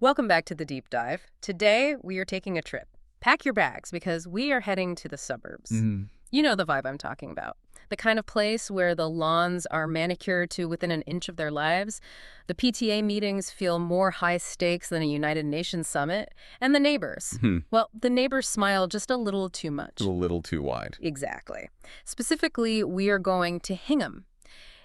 Welcome back to the deep dive. Today, we are taking a trip. Pack your bags because we are heading to the suburbs. You know the vibe I'm talking about. The kind of place where the lawns are manicured to within an inch of their lives, the PTA meetings feel more high stakes than a United Nations summit, and the neighbors. Well, the neighbors smile just a little too much. A little too wide. Exactly. Specifically, we are going to Hingham.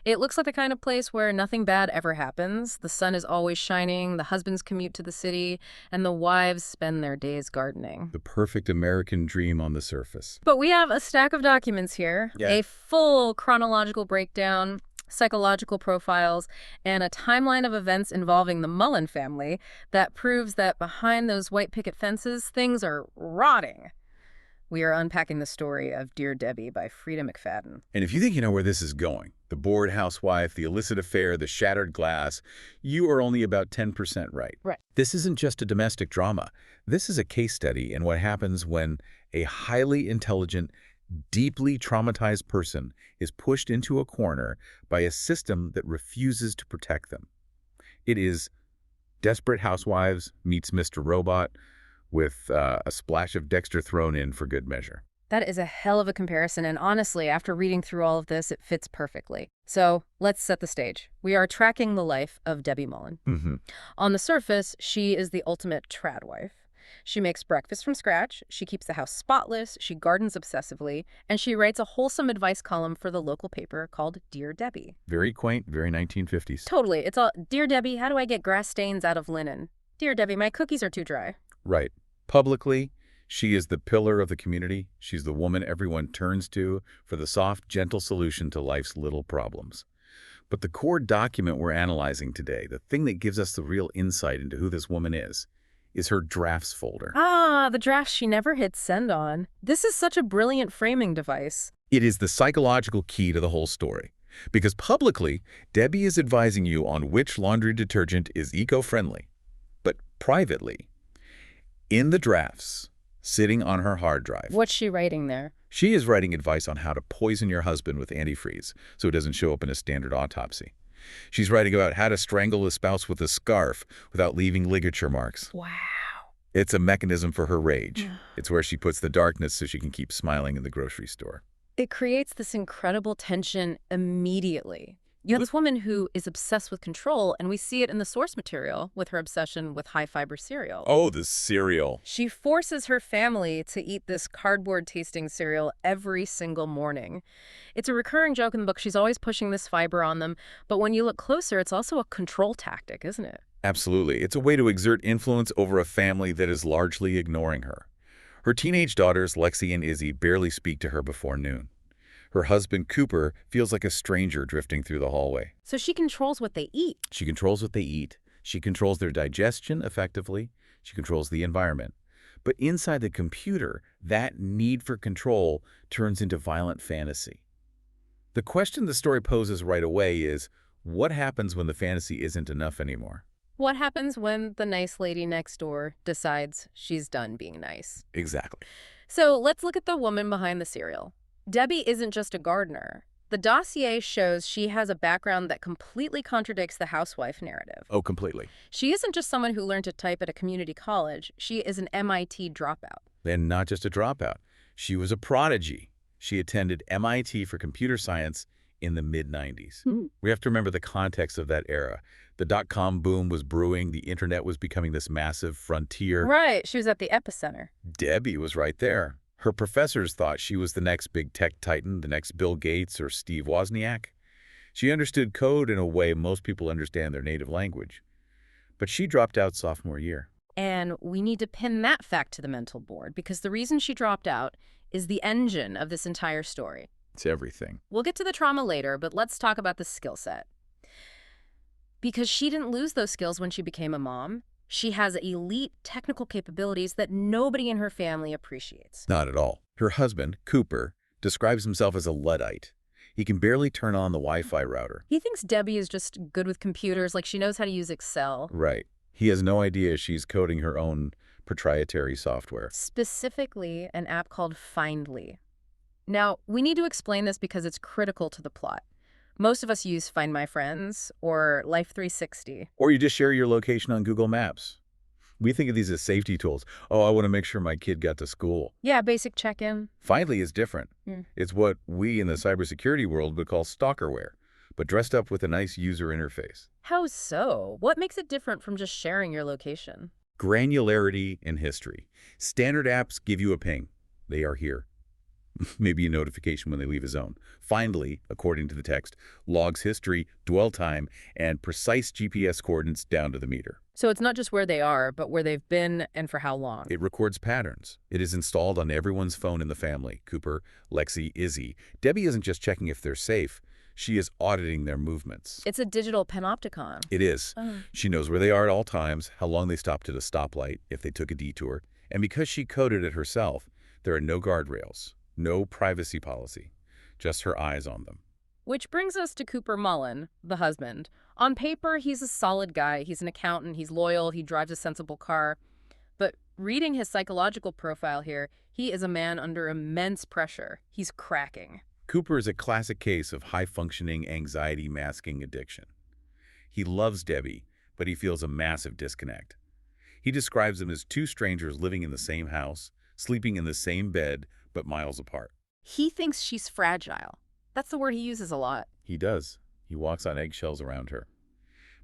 It looks like the kind of place where nothing bad ever happens. The sun is always shining, the husbands commute to the city, and the wives spend their days gardening. The perfect American dream on the surface. But we have a stack of documents here, Yeah. a full chronological breakdown, psychological profiles, and a timeline of events involving the Mullen family that proves that behind those white picket fences, things are rotting. We are unpacking the story of Dear Debbie by Freida McFadden. And if you think you know where this is going, the bored housewife, the illicit affair, the shattered glass, you are only about 10% right. Right. This isn't just a domestic drama. This is a case study in what happens when a highly intelligent, deeply traumatized person is pushed into a corner by a system that refuses to protect them. It is Desperate Housewives meets Mr. Robot, with a splash of Dexter thrown in for good measure. That is a hell of a comparison, and honestly, after reading through all of this, it fits perfectly. So let's set the stage. We are tracking the life of Debbie Mullen. On the surface, she is the ultimate trad wife. She makes breakfast from scratch, she keeps the house spotless, she gardens obsessively, and she writes a wholesome advice column for the local paper called Dear Debbie. Very quaint, very 1950s. Totally. It's all, Dear Debbie, how do I get grass stains out of linen? Dear Debbie, my cookies are too dry. Right. Publicly, she is the pillar of the community. She's the woman everyone turns to for the soft, gentle solution to life's little problems. But the core document we're analyzing today, the thing that gives us the real insight into who this woman is her drafts folder. Ah, the drafts she never hit send on. This is such a brilliant framing device. It is the psychological key to the whole story. Because publicly, Debbie is advising you on which laundry detergent is eco-friendly. But privately, in the drafts, sitting on her hard drive. What's she writing there? She is writing advice on how to poison your husband with antifreeze so it doesn't show up in a standard autopsy. She's writing about how to strangle a spouse with a scarf without leaving ligature marks. Wow. It's a mechanism for her rage. It's where she puts the darkness so she can keep smiling in the grocery store. It creates this incredible tension immediately. You have this woman who is obsessed with control, and we see it in the source material with her obsession with high-fiber cereal. Oh, the cereal. She forces her family to eat this cardboard-tasting cereal every single morning. It's a recurring joke in the book. She's always pushing this fiber on them, but when you look closer, it's also a control tactic, isn't it? Absolutely. It's a way to exert influence over a family that is largely ignoring her. Her teenage daughters, Lexi and Izzy, barely speak to her before noon. Her husband, Cooper, feels like a stranger drifting through the hallway. So she controls what they eat. She controls what they eat. She controls their digestion effectively. She controls the environment. But inside the computer, that need for control turns into violent fantasy. The question the story poses right away is, what happens when the fantasy isn't enough anymore? What happens when the nice lady next door decides she's done being nice? Exactly. So let's look at the woman behind the cereal. Debbie isn't just a gardener. The dossier shows she has a background that completely contradicts the housewife narrative. Oh, completely. She isn't just someone who learned to type at a community college. She is an MIT dropout. And not just a dropout. She was a prodigy. She attended MIT for computer science in the mid-90s. We have to remember the context of that era. The dot-com boom was brewing. The internet was becoming this massive frontier. Right. She was at the epicenter. Debbie was right there. Her professors thought she was the next big tech titan, the next Bill Gates or Steve Wozniak. She understood code in a way most people understand their native language. But she dropped out sophomore year. And we need to pin that fact to the mental board because the reason she dropped out is the engine of this entire story. It's everything. We'll get to the trauma later, but let's talk about the skill set. Because she didn't lose those skills when she became a mom. She has elite technical capabilities that nobody in her family appreciates. Not at all. Her husband, Cooper, describes himself as a Luddite. He can barely turn on the Wi-Fi router. He thinks Debbie is just good with computers, like she knows how to use Excel. Right. He has no idea she's coding her own proprietary software. Specifically, an app called Findly. Now, we need to explain this because it's critical to the plot. Most of us use Find My Friends or Life 360. Or you just share your location on Google Maps. We think of these as safety tools. Oh, I want to make sure my kid got to school. Yeah, basic check-in. Finally is different. Hmm. It's what we in the cybersecurity world would call stalkerware, but dressed up with a nice user interface. How so? What makes it different from just sharing your location? Granularity and history. Standard apps give you a ping. They are here. Maybe a notification when they leave a zone. Finally, according to the text, logs history, dwell time, and precise GPS coordinates down to the meter. So it's not just where they are, but where they've been and for how long. It records patterns. It is installed on everyone's phone in the family. Cooper, Lexi, Izzy. Debbie isn't just checking if they're safe. She is auditing their movements. It's a digital panopticon. It is. Oh. She knows where they are at all times, how long they stopped at a stoplight, if they took a detour. And because she coded it herself, there are no guardrails, no privacy policy, just her eyes on them. Which brings us to Cooper Mullen, the husband. On paper, he's a solid guy. He's an accountant. He's loyal. He drives a sensible car. But reading his psychological profile here, he is a man under immense pressure. He's cracking. Cooper is a classic case of high-functioning anxiety masking addiction. He loves Debbie, but he feels a massive disconnect. He describes them as two strangers living in the same house, sleeping in the same bed, but miles apart. He thinks she's fragile. That's the word he uses a lot. He does. He walks on eggshells around her.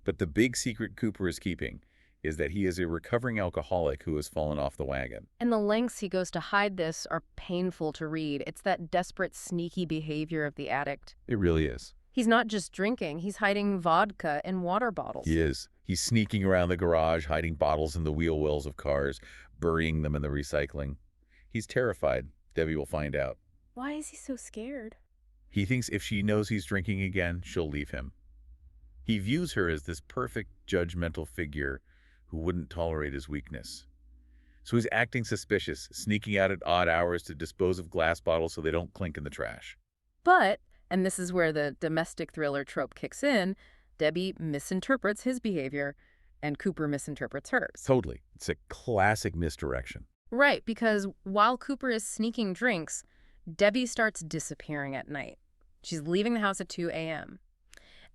But the big secret Cooper is keeping is that he is a recovering alcoholic who has fallen off the wagon. And the lengths he goes to hide this are painful to read. It's that desperate, sneaky behavior of the addict. It really is. He's not just drinking, he's hiding vodka in water bottles. He is. He's sneaking around the garage, hiding bottles in the wheel wells of cars, burying them in the recycling. He's terrified Debbie will find out. Why is he so scared? He thinks if she knows he's drinking again, she'll leave him. He views her as this perfect, judgmental figure who wouldn't tolerate his weakness. So he's acting suspicious, sneaking out at odd hours to dispose of glass bottles so they don't clink in the trash. But, and this is where the domestic thriller trope kicks in, Debbie misinterprets his behavior, and Cooper misinterprets hers. Totally. It's a classic misdirection. Right, because while Cooper is sneaking drinks, Debbie starts disappearing at night. She's leaving the house at 2 a.m.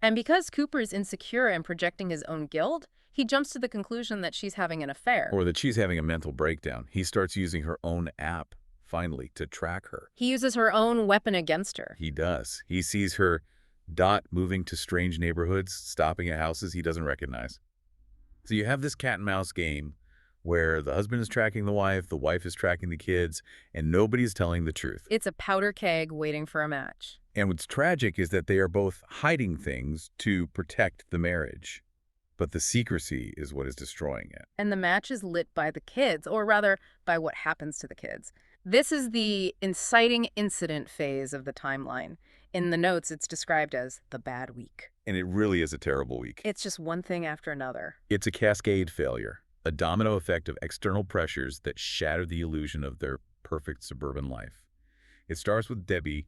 And because Cooper is insecure and projecting his own guilt, he jumps to the conclusion that she's having an affair. Or that she's having a mental breakdown. He starts using her own app, finally, to track her. He uses her own weapon against her. He does. He sees her moving to strange neighborhoods, stopping at houses he doesn't recognize. So you have this cat and mouse game where the husband is tracking the wife is tracking the kids, and nobody's telling the truth. It's a powder keg waiting for a match. And what's tragic is that they are both hiding things to protect the marriage. But the secrecy is what is destroying it. And the match is lit by the kids, or rather, by what happens to the kids. This is the inciting incident phase of the timeline. In the notes, it's described as the bad week. And it really is a terrible week. It's just one thing after another. It's a cascade failure, a domino effect of external pressures that shatter the illusion of their perfect suburban life. It starts with Debbie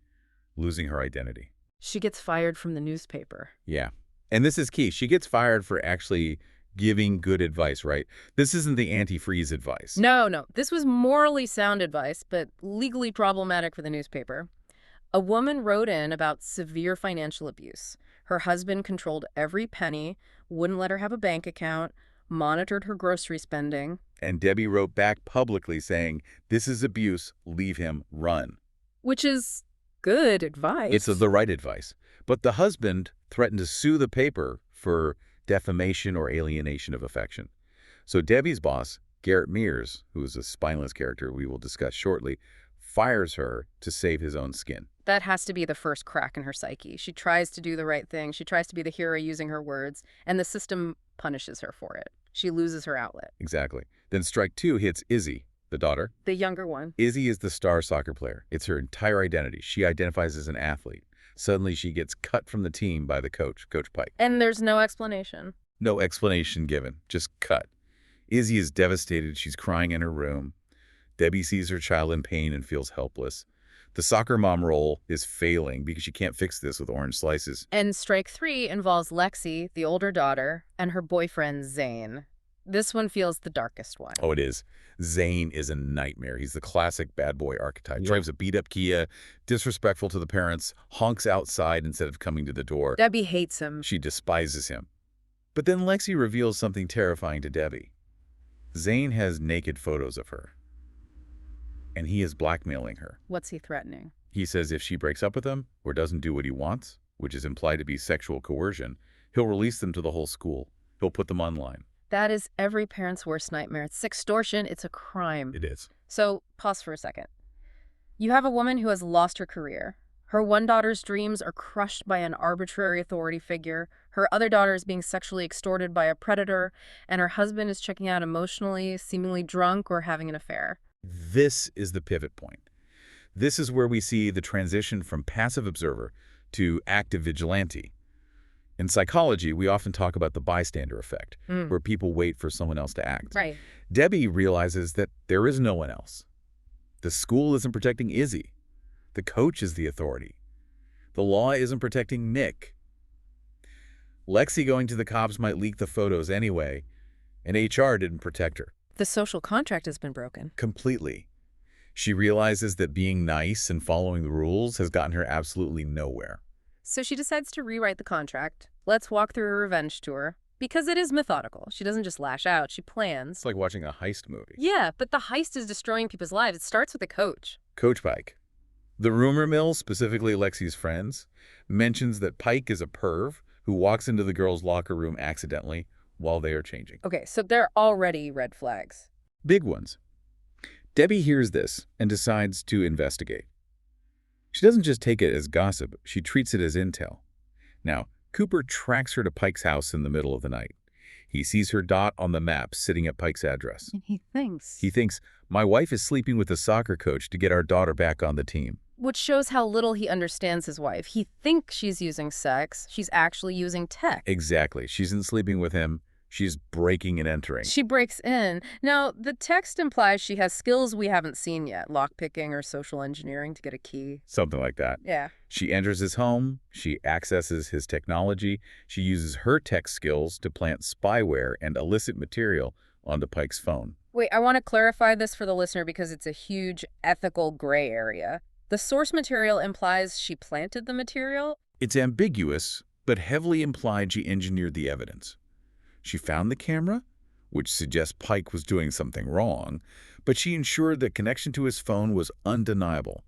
losing her identity. She gets fired from the newspaper. Yeah. And this is key. She gets fired for actually giving good advice, right? This isn't the antifreeze advice. No. This was morally sound advice, but legally problematic for the newspaper. A woman wrote in about severe financial abuse. Her husband controlled every penny, wouldn't let her have a bank account, monitored her grocery spending. And Debbie wrote back publicly saying, "This is abuse, leave him, run." Which is good advice. It's the right advice. But the husband threatened to sue the paper for defamation or alienation of affection. So Debbie's boss, Garrett Mears, who is a spineless character we will discuss shortly, fires her to save his own skin. That has to be the first crack in her psyche. She tries to do the right thing. She tries to be the hero using her words, and the system punishes her for it. She loses her outlet. Exactly. Then strike two hits Izzy, the daughter. The younger one. Izzy is the star soccer player. It's her entire identity. She identifies as an athlete. Suddenly she gets cut from the team by the coach, Coach Pike. And there's no explanation. No explanation given, just cut. Izzy is devastated. She's crying in her room. Debbie sees her child in pain and feels helpless. The soccer mom role is failing because she can't fix this with orange slices. And strike three involves Lexi, the older daughter, and her boyfriend, Zane. This one feels the darkest one. Oh, it is. Zane is a nightmare. He's the classic bad boy archetype. Yeah. Drives a beat-up Kia, disrespectful to the parents, honks outside instead of coming to the door. Debbie hates him. She despises him. But then Lexi reveals something terrifying to Debbie. Zane has naked photos of her, and he is blackmailing her. What's he threatening? He says if she breaks up with him or doesn't do what he wants, which is implied to be sexual coercion, he'll release them to the whole school. He'll put them online. That is every parent's worst nightmare. It's extortion. It's a crime. It is. So pause for a second. You have a woman who has lost her career. Her one daughter's dreams are crushed by an arbitrary authority figure. Her other daughter is being sexually extorted by a predator, and her husband is checking out emotionally, seemingly drunk, or having an affair. This is the pivot point. This is where we see the transition from passive observer to active vigilante. In psychology, we often talk about the bystander effect, where people wait for someone else to act. Right. Debbie realizes that there is no one else. The school isn't protecting Izzy. The coach is the authority. The law isn't protecting Nick. Lexi going to the cops might leak the photos anyway, and HR didn't protect her. The social contract has been broken. Completely. She realizes that being nice and following the rules has gotten her absolutely nowhere. So she decides to rewrite the contract. Let's walk through a revenge tour. Because it is methodical. She doesn't just lash out, she plans. It's like watching a heist movie. Yeah, but the heist is destroying people's lives. It starts with the coach. Coach Pike. The rumor mill, specifically Lexi's friends, mentions that Pike is a perv who walks into the girls' locker room accidentally while they are changing. Okay, so there are already red flags. Big ones. Debbie hears this and decides to investigate. She doesn't just take it as gossip, she treats it as intel. Now, Cooper tracks her to Pike's house in the middle of the night. He sees her dot on the map sitting at Pike's address. And he thinks, my wife is sleeping with the soccer coach to get our daughter back on the team. Which shows how little he understands his wife. He thinks she's using sex. She's actually using tech. Exactly. She isn't sleeping with him. She's breaking and entering. She breaks in. Now, the text implies she has skills we haven't seen yet. Lockpicking or social engineering to get a key. Something like that. Yeah. She enters his home. She accesses his technology. She uses her tech skills to plant spyware and illicit material onto Pike's phone. Wait, I want to clarify this for the listener because it's a huge ethical gray area. The source material implies she planted the material? It's ambiguous, but heavily implied she engineered the evidence. She found the camera, which suggests Pike was doing something wrong, but she ensured that connection to his phone was undeniable.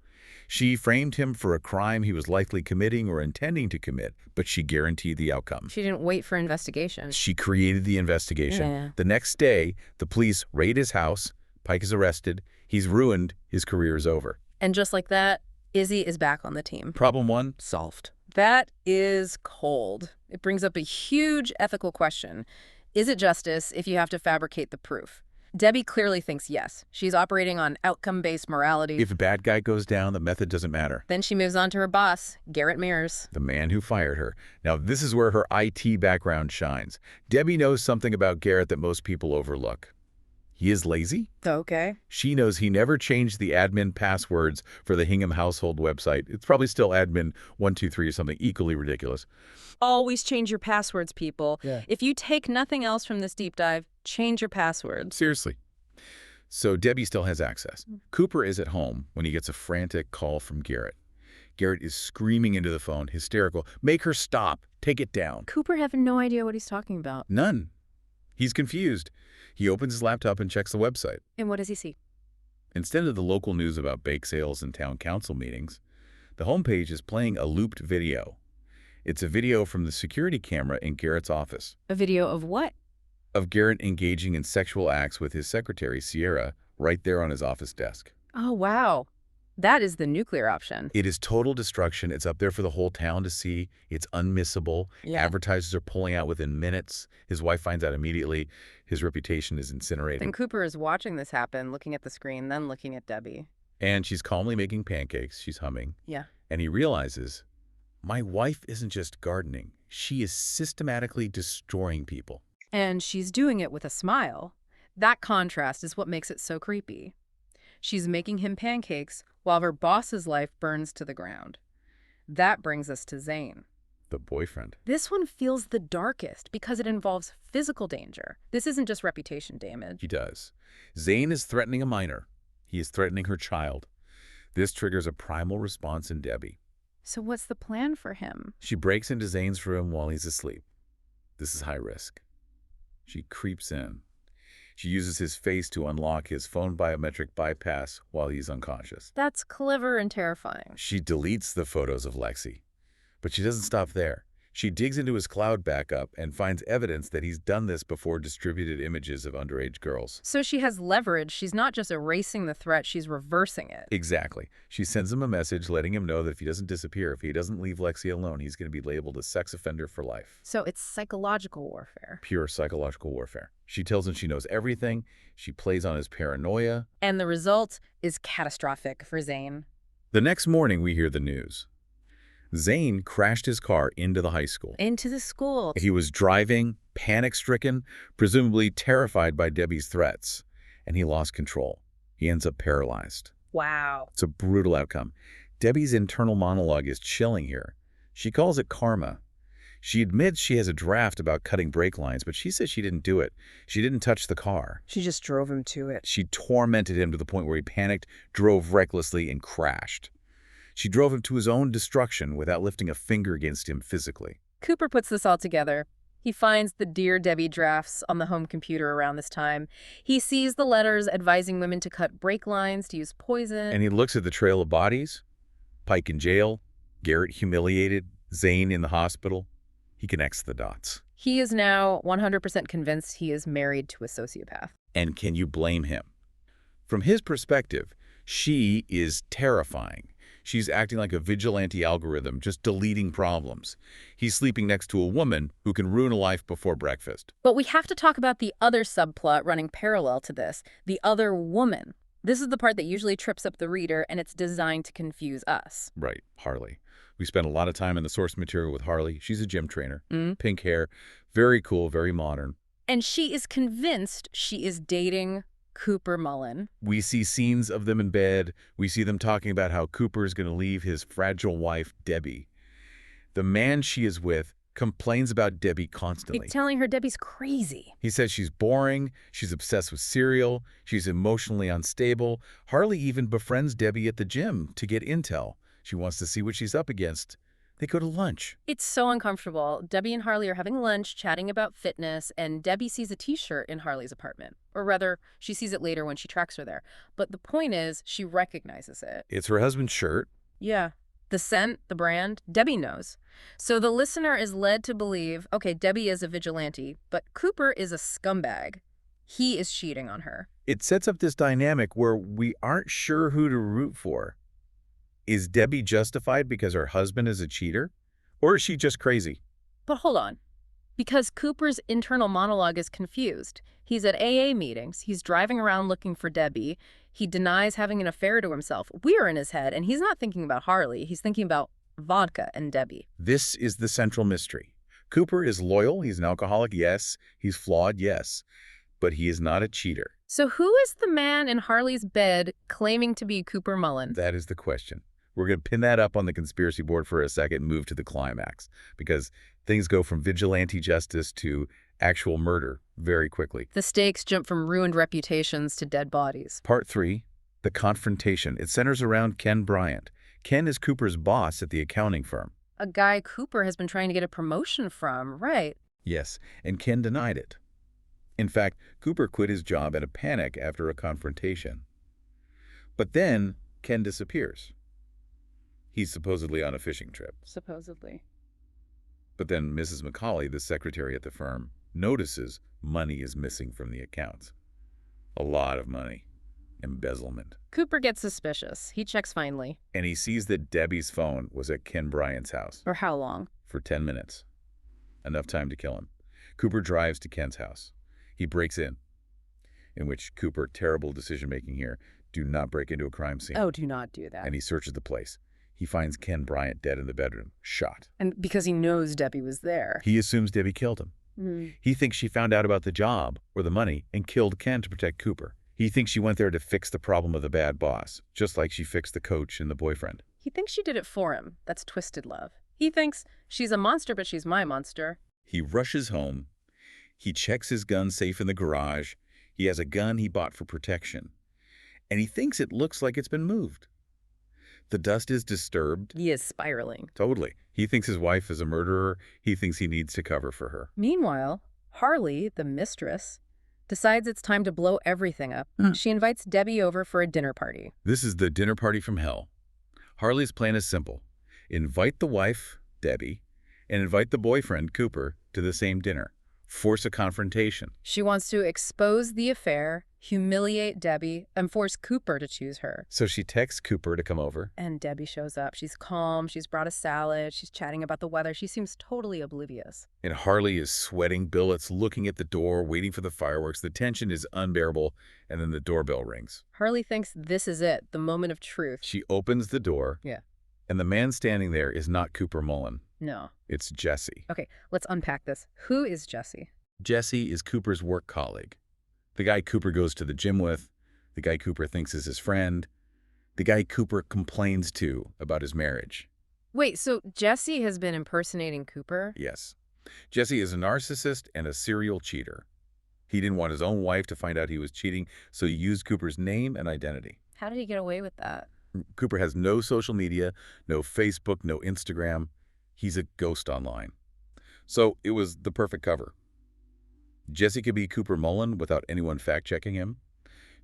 She framed him for a crime he was likely committing or intending to commit, but she guaranteed the outcome. She didn't wait for investigation. She created the investigation. Yeah. The next day, the police raid his house. Pike is arrested. He's ruined. His career is over. And just like that, Izzy is back on the team. Problem 1 solved. That is cold. It brings up a huge ethical question. Is it justice if you have to fabricate the proof? Debbie clearly thinks yes. She's operating on outcome-based morality. If a bad guy goes down, the method doesn't matter. Then she moves on to her boss, Garrett Mears. The man who fired her. Now, this is where her IT background shines. Debbie knows something about Garrett that most people overlook. He is lazy. Okay. She knows he never changed the admin passwords for the Hingham household website. It's probably still admin 123 or something equally ridiculous. Always change your passwords, people. Yeah. If you take nothing else from this deep dive, change your passwords. Seriously. So Debbie still has access. Cooper is at home when he gets a frantic call from Garrett. Garrett is screaming into the phone, hysterical. Make her stop. Take it down. Cooper has no idea what he's talking about. None. He's confused. He opens his laptop and checks the website. And what does he see? Instead of the local news about bake sales and town council meetings, the homepage is playing a looped video. It's a video from the security camera in Garrett's office. A video of what? Of Garrett engaging in sexual acts with his secretary, Sierra, right there on his office desk. Oh, wow. That is the nuclear option. It is total destruction. It's up there for the whole town to see. It's unmissable. Yeah. Advertisers are pulling out within minutes. His wife finds out immediately. His reputation is incinerated. And Cooper is watching this happen, looking at the screen, then looking at Debbie. And she's calmly making pancakes. She's humming. Yeah. And he realizes, my wife isn't just gardening. She is systematically destroying people. And she's doing it with a smile. That contrast is what makes it so creepy. She's making him pancakes while her boss's life burns to the ground. That brings us to Zane. The boyfriend. This one feels the darkest because it involves physical danger. This isn't just reputation damage. He does. Zane is threatening a minor. He is threatening her child. This triggers a primal response in Debbie. So what's the plan for him? She breaks into Zane's room while he's asleep. This is high risk. She creeps in. She uses his face to unlock his phone biometric bypass while he's unconscious. That's clever and terrifying. She deletes the photos of Lexi. But she doesn't stop there. She digs into his cloud backup and finds evidence that he's done this before distributed images of underage girls. So she has leverage. She's not just erasing the threat, she's reversing it. Exactly. She sends him a message letting him know that if he doesn't disappear, if he doesn't leave Lexi alone, he's going to be labeled a sex offender for life. So it's psychological warfare. Pure psychological warfare. She tells him she knows everything. She plays on his paranoia. And the result is catastrophic for Zane. The next morning, we hear the news. Zane crashed his car into the high school. Into the school. He was driving, panic-stricken, presumably terrified by Debbie's threats, and he lost control. He ends up paralyzed. Wow. It's a brutal outcome. Debbie's internal monologue is chilling here. She calls it karma. She admits she has a draft about cutting brake lines, but she says she didn't do it. She didn't touch the car. She just drove him to it. She tormented him to the point where he panicked, drove recklessly, and crashed. She drove him to his own destruction without lifting a finger against him physically. Cooper puts this all together. He finds the Dear Debbie drafts on the home computer around this time. He sees the letters advising women to cut brake lines, to use poison. And he looks at the trail of bodies. Pike in jail, Garrett humiliated, Zane in the hospital. He connects the dots. He is now 100% convinced he is married to a sociopath. And can you blame him? From his perspective, she is terrifying. She's acting like a vigilante algorithm, just deleting problems. He's sleeping next to a woman who can ruin a life before breakfast. But we have to talk about the other subplot running parallel to this, the other woman. This is the part that usually trips up the reader, and it's designed to confuse us. Right, Harley. We spent a lot of time in the source material with Harley. She's a gym trainer, pink hair, very cool, very modern. And she is convinced she is dating Cooper Mullen. We see scenes of them in bed. We see them talking about how Cooper is going to leave his fragile wife, Debbie. The man she is with complains about Debbie constantly. He's telling her Debbie's crazy. He says she's boring, she's obsessed with cereal, she's emotionally unstable. Harley even befriends Debbie at the gym to get intel. She wants to see what she's up against. They go to lunch. It's so uncomfortable. Debbie and Harley are having lunch, chatting about fitness, and Debbie sees a T-shirt in Harley's apartment. Or rather, she sees it later when she tracks her there. But the point is, she recognizes it. It's her husband's shirt. Yeah. The scent, the brand, Debbie knows. So the listener is led to believe, okay, Debbie is a vigilante, but Cooper is a scumbag. He is cheating on her. It sets up this dynamic where we aren't sure who to root for. Is Debbie justified because her husband is a cheater? Or is she just crazy? But hold on. Because Cooper's internal monologue is confused. He's at AA meetings. He's driving around looking for Debbie. He denies having an affair to himself. We're in his head, and he's not thinking about Harley. He's thinking about vodka and Debbie. This is the central mystery. Cooper is loyal. He's an alcoholic, yes. He's flawed, yes. But he is not a cheater. So who is the man in Harley's bed claiming to be Cooper Mullen? That is the question. We're going to pin that up on the conspiracy board for a second and move to the climax, because things go from vigilante justice to actual murder very quickly. The stakes jump from ruined reputations to dead bodies. Part 3, the confrontation. It centers around Ken Bryant. Ken is Cooper's boss at the accounting firm. A guy Cooper has been trying to get a promotion from, right? Yes, and Ken denied it. In fact, Cooper quit his job in a panic after a confrontation. But then Ken disappears. He's supposedly on a fishing trip. Supposedly. But then Mrs. McCauley, the secretary at the firm, notices money is missing from the accounts. A lot of money. Embezzlement. Cooper gets suspicious. He checks finally. And he sees that Debbie's phone was at Ken Bryant's house. For how long? For 10 minutes. Enough time to kill him. Cooper drives to Ken's house. He breaks in which Cooper, terrible decision-making here, do not break into a crime scene. Oh, do not do that. And he searches the place. He finds Ken Bryant dead in the bedroom, shot. And because he knows Debbie was there. He assumes Debbie killed him. He thinks she found out about the job or the money and killed Ken to protect Cooper. He thinks she went there to fix the problem of the bad boss, just like she fixed the coach and the boyfriend. He thinks she did it for him. That's twisted love. He thinks she's a monster, but she's my monster. He rushes home. He checks his gun safe in the garage. He has a gun he bought for protection. And he thinks it looks like it's been moved. The dust is disturbed. He is spiraling. Totally. He thinks his wife is a murderer. He thinks he needs to cover for her. Meanwhile, Harley, the mistress, decides it's time to blow everything up. She invites Debbie over for a dinner party. This is the dinner party from hell. Harley's plan is simple. Invite the wife, Debbie, and invite the boyfriend, Cooper, to the same dinner. Force a confrontation. She wants to expose the affair, humiliate Debbie, and force Cooper to choose her. So she texts Cooper to come over. And Debbie shows up. She's calm. She's brought a salad. She's chatting about the weather. She seems totally oblivious. And Harley is sweating billets, looking at the door, waiting for the fireworks. The tension is unbearable, and then the doorbell rings. Harley thinks this is it, the moment of truth. She opens the door. Yeah. And the man standing there is not Cooper Mullen. No. It's Jesse. Okay, let's unpack this. Who is Jesse? Jesse is Cooper's work colleague. The guy Cooper goes to the gym with, the guy Cooper thinks is his friend, the guy Cooper complains to about his marriage. Wait, so Jesse has been impersonating Cooper? Yes. Jesse is a narcissist and a serial cheater. He didn't want his own wife to find out he was cheating, so he used Cooper's name and identity. How did he get away with that? Cooper has no social media, no Facebook, no Instagram. He's a ghost online. So it was the perfect cover. Jesse could be Cooper Mullen without anyone fact-checking him.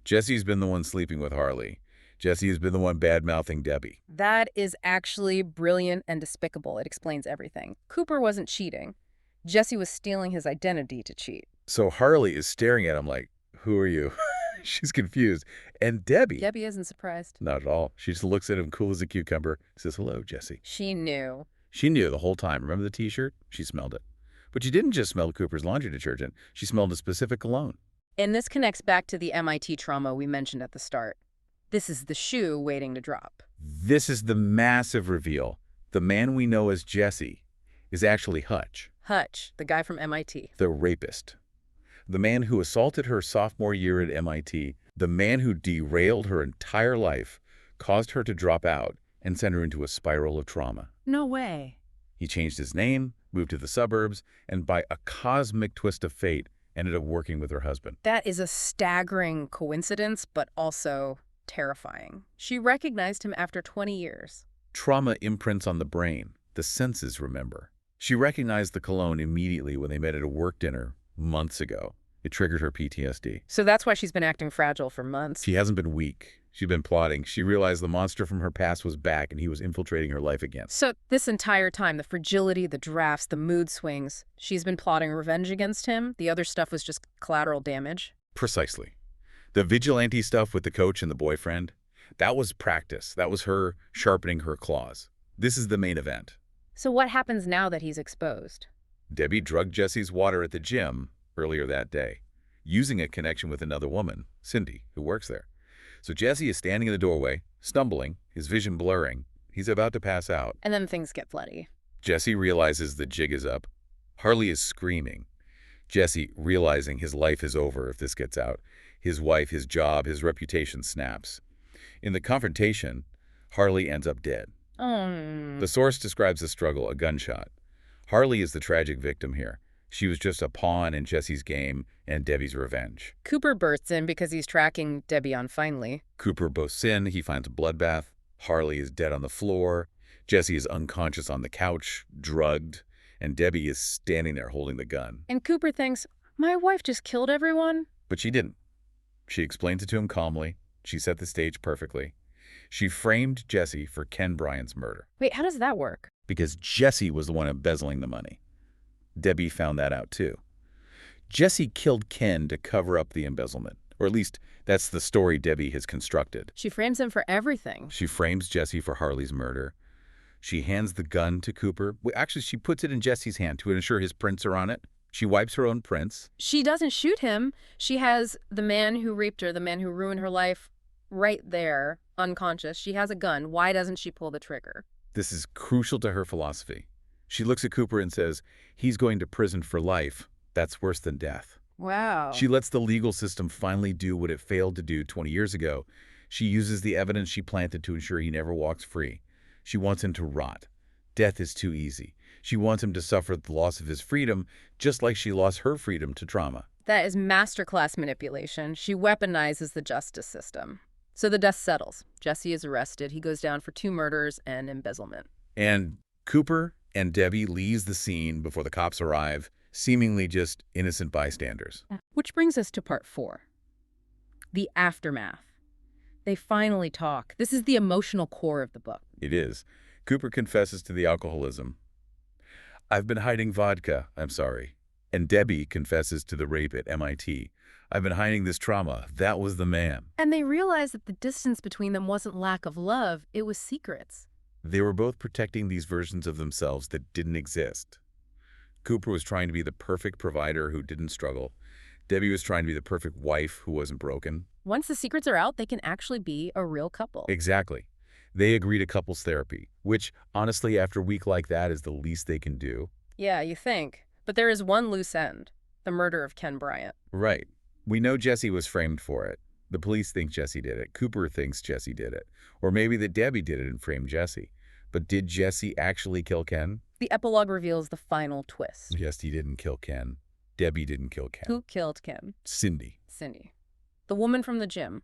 Jesse's been the one sleeping with Harley. Jesse has been the one bad-mouthing Debbie. That is actually brilliant and despicable. It explains everything. Cooper wasn't cheating. Jesse was stealing his identity to cheat. So Harley is staring at him like, who are you? She's confused. And Debbie isn't surprised. not at all. She just looks at him cool as a cucumber, says, hello, Jesse. She knew. She knew the whole time. Remember the T-shirt? She smelled it. But she didn't just smell Cooper's laundry detergent. She smelled a specific cologne. And this connects back to the MIT trauma we mentioned at the start. This is the shoe waiting to drop. This is the massive reveal. The man we know as Jesse is actually Hutch. Hutch, the guy from MIT. The rapist. The man who assaulted her sophomore year at MIT. The man who derailed her entire life, caused her to drop out, and sent her into a spiral of trauma. No way. He changed his name, moved to the suburbs, and by a cosmic twist of fate, ended up working with her husband. That is a staggering coincidence, but also terrifying. She recognized him after 20 years. Trauma imprints on the brain. The senses remember. She recognized the cologne immediately when they met at a work dinner months ago. It triggered her PTSD. So that's why she's been acting fragile for months. She hasn't been weak. She'd been plotting. She realized the monster from her past was back and he was infiltrating her life again. So this entire time, the fragility, the drafts, the mood swings, she's been plotting revenge against him. The other stuff was just collateral damage. Precisely. The vigilante stuff with the coach and the boyfriend, that was practice. That was her sharpening her claws. This is the main event. So what happens now that he's exposed? Debbie drugged Jesse's water at the gym earlier that day, using a connection with another woman, Cindy, who works there. So Jesse is standing in the doorway, stumbling, his vision blurring. He's about to pass out. And then things get bloody. Jesse realizes the jig is up. Harley is screaming. Jesse, realizing his life is over if this gets out. His wife, his job, his reputation snaps. In the confrontation, Harley ends up dead. The source describes the struggle, a gunshot. Harley is the tragic victim here. She was just a pawn in Jesse's game and Debbie's revenge. Cooper bursts in because he's tracking Debbie on Finally. Cooper boasts in, he finds a bloodbath. Harley is dead on the floor. Jesse is unconscious on the couch, drugged, and Debbie is standing there holding the gun. And Cooper thinks, my wife just killed everyone? But she didn't. She explains it to him calmly. She set the stage perfectly. She framed Jesse for Ken Bryant's murder. Wait, how does that work? Because Jesse was the one embezzling the money. Debbie found that out too. Jesse killed Ken to cover up the embezzlement. Or at least, that's the story Debbie has constructed. She frames him for everything. She frames Jesse for Harley's murder. She hands the gun to Cooper. Well, actually, she puts it in Jesse's hand to ensure his prints are on it. She wipes her own prints. She doesn't shoot him. She has the man who raped her, the man who ruined her life, right there, unconscious. She has a gun. Why doesn't she pull the trigger? This is crucial to her philosophy. She looks at Cooper and says, he's going to prison for life. That's worse than death. Wow. She lets the legal system finally do what it failed to do 20 years ago. She uses the evidence she planted to ensure he never walks free. She wants him to rot. Death is too easy. She wants him to suffer the loss of his freedom, just like she lost her freedom to trauma. That is masterclass manipulation. She weaponizes the justice system. So the dust settles. Jesse is arrested. He goes down for 2 murders and embezzlement. And Cooper and Debbie leaves the scene before the cops arrive. seemingly just innocent bystanders. Which brings us to part 4, the aftermath. They finally talk. This is the emotional core of the book. It is. Cooper confesses to the alcoholism. I've been hiding vodka, I'm sorry. And Debbie confesses to the rape at MIT. I've been hiding this trauma. That was the man. And they realize that the distance between them wasn't lack of love, it was secrets. They were both protecting these versions of themselves that didn't exist. Cooper was trying to be the perfect provider who didn't struggle. Debbie was trying to be the perfect wife who wasn't broken. Once the secrets are out, they can actually be a real couple. Exactly. They agree to couples therapy, which, honestly, after a week like that is the least they can do. Yeah, you think. But there is one loose end, the murder of Ken Bryant. Right. We know Jesse was framed for it. The police think Jesse did it. Cooper thinks Jesse did it. Or maybe that Debbie did it and framed Jesse. But did Jesse actually kill Ken? The epilogue reveals the final twist. Jesse didn't kill Ken. Debbie didn't kill Ken. Who killed Ken? Cindy. Cindy. The woman from the gym.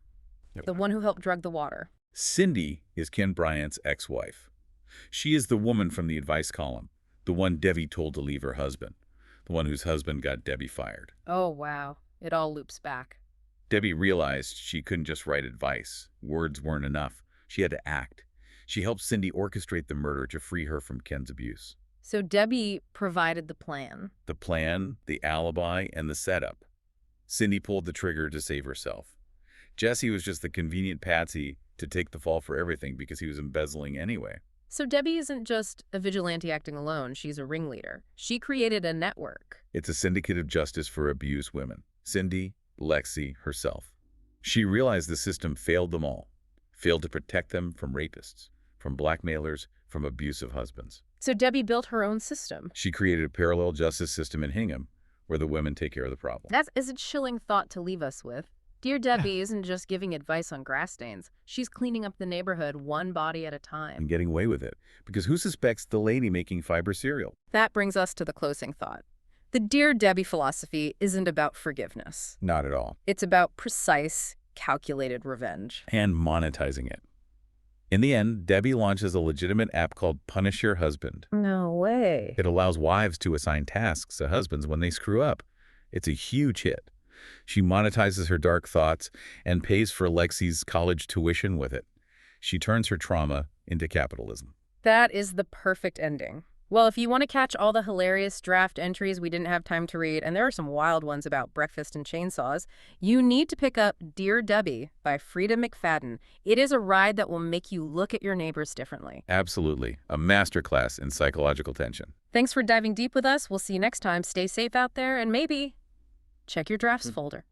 Yep. The one who helped drug the water. Cindy is Ken Bryant's ex-wife. She is the woman from the advice column, the one Debbie told to leave her husband, the one whose husband got Debbie fired. Oh, wow. It all loops back. Debbie realized she couldn't just write advice. Words weren't enough. She had to act. She helped Cindy orchestrate the murder to free her from Ken's abuse. So Debbie provided the plan. The plan, the alibi, and the setup. Cindy pulled the trigger to save herself. Jesse was just the convenient patsy to take the fall for everything because he was embezzling anyway. So Debbie isn't just a vigilante acting alone. She's a ringleader. She created a network. It's a syndicate of justice for abused women. Cindy, Lexi, herself. She realized the system failed them all. Failed to protect them from rapists, from blackmailers, from abusive husbands. So Debbie built her own system. She created a parallel justice system in Hingham where the women take care of the problem. That is a chilling thought to leave us with. Dear Debbie isn't just giving advice on grass stains. She's cleaning up the neighborhood one body at a time. And getting away with it. Because who suspects the lady making fiber cereal? That brings us to the closing thought. The Dear Debbie philosophy isn't about forgiveness. Not at all. It's about precise, calculated revenge. And monetizing it. In the end, Debbie launches a legitimate app called Punish Your Husband. No way. It allows wives to assign tasks to husbands when they screw up. It's a huge hit. She monetizes her dark thoughts and pays for Lexi's college tuition with it. She turns her trauma into capitalism. That is the perfect ending. Well, if you want to catch all the hilarious draft entries we didn't have time to read, and there are some wild ones about breakfast and chainsaws, you need to pick up Dear Debbie by Freida McFadden. It is a ride that will make you look at your neighbors differently. Absolutely. A masterclass in psychological tension. Thanks for diving deep with us. We'll see you next time. Stay safe out there, and maybe check your drafts folder.